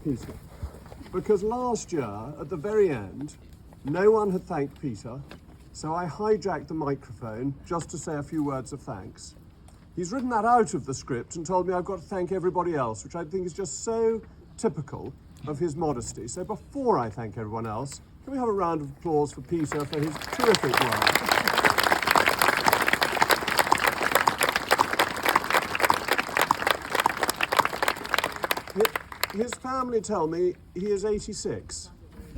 Peter. Because last year, at the very end, no one had thanked Peter, so I hijacked the microphone just to say a few words of thanks. He's written that out of the script and told me I've got to thank everybody else, which I think is just so typical of his modesty. So before I thank everyone else, can we have a round of applause for Peter for his terrific work? His family tell me he is 86.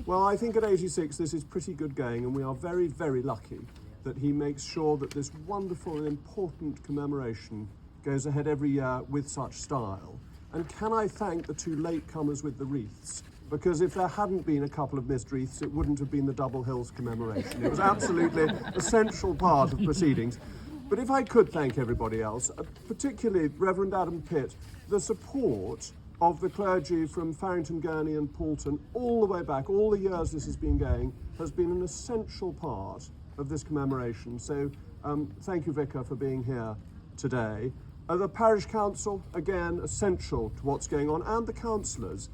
Well, I think at 86 this is pretty good going, and we are very, very lucky that he makes sure that this wonderful and important commemoration goes ahead every year with such style. And can I thank the two latecomers with the wreaths? Because if there hadn't been a couple of missed wreaths, it wouldn't have been the Double Hills commemoration. It was absolutely a central part of proceedings. But if I could thank everybody else, particularly Reverend Adam Pitt, the support of the clergy from Farrington, Gurney and Paulton, all the way back, all the years this has been going, has been an essential part of this commemoration. So thank you, Vicar, for being here today. The Parish Council, again, essential to what's going on, and the councillors.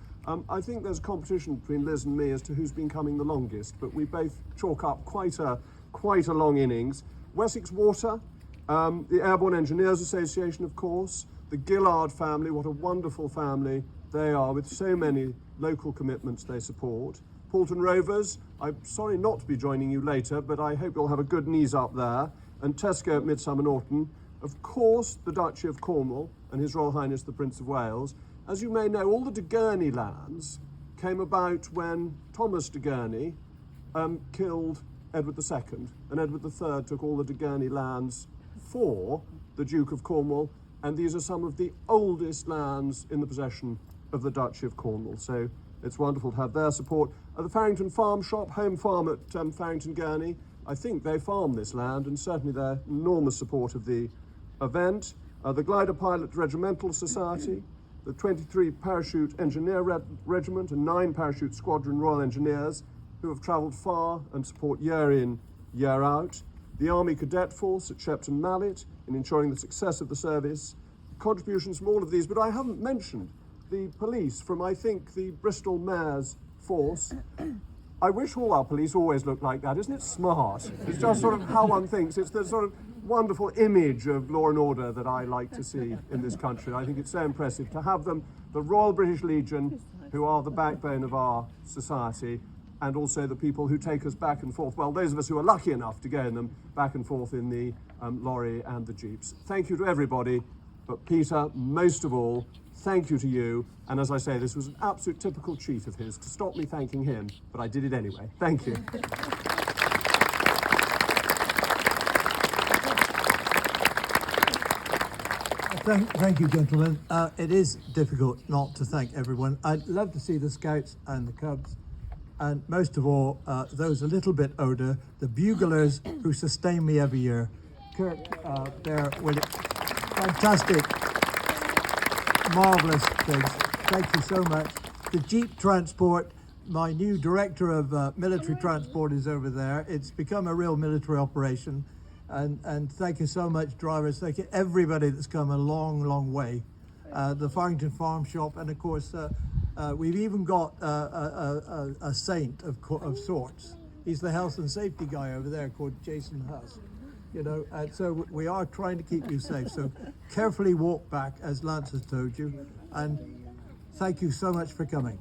I think there's a competition between Liz and me as to who's been coming the longest, but we both chalk up quite a long innings. Wessex Water, the Airborne Engineers Association, of course, the Gillard family, what a wonderful family they are, with so many local commitments they support. Paulton Rovers, I'm sorry not to be joining you later, but I hope you'll have a good knees up there. And Tesco at Midsummer Norton. Of course, the Duchy of Cornwall and His Royal Highness the Prince of Wales. As you may know, all the de Gurney lands came about when Thomas de Gurney killed Edward II, and Edward III took all the de Gurney lands for the Duke of Cornwall, and these are some of the oldest lands in the possession of the Duchy of Cornwall. So it's wonderful to have their support. The Farrington Farm Shop, home farm at Farrington Gurney, I think they farm this land, and certainly their enormous support of the event. The Glider Pilot Regimental Society, the 23 Parachute Engineer Regiment and 9 Parachute Squadron Royal Engineers, who have travelled far and support year in, year out. The Army Cadet Force at Sept and Mallet in ensuring the success of the service. Contributions from all of these, but I haven't mentioned the police from, I think, the Bristol Mayor's force. I wish all our police always looked like that. Isn't it smart? It's just sort of how one thinks. It's the sort of wonderful image of law and order that I like to see in this country. I think it's so impressive to have them. The Royal British Legion, who are the backbone of our society, and also the people who take us back and forth, well, those of us who are lucky enough to go in them, back and forth in the lorry and the jeeps. Thank you to everybody, but Peter, most of all, thank you to you. And as I say, this was an absolute typical cheat of his to stop me thanking him, but I did it anyway. Thank you. Thank you, gentlemen. It is difficult not to thank everyone. I'd love to see the Scouts and the Cubs, and most of all, those a little bit older, the buglers who sustain me every year. Kirk, Bear, William, fantastic, marvellous things. Thank you so much. The Jeep Transport, my new director of military transport is over there. It's become a real military operation. And thank you so much, drivers. Thank you, everybody that's come a long, long way. The Farrington Farm Shop, and of course, we've even got a saint of sorts. He's the health and safety guy over there called Jason Huss. You know, and so we are trying to keep you safe. So carefully walk back, as Lance has told you. And thank you so much for coming.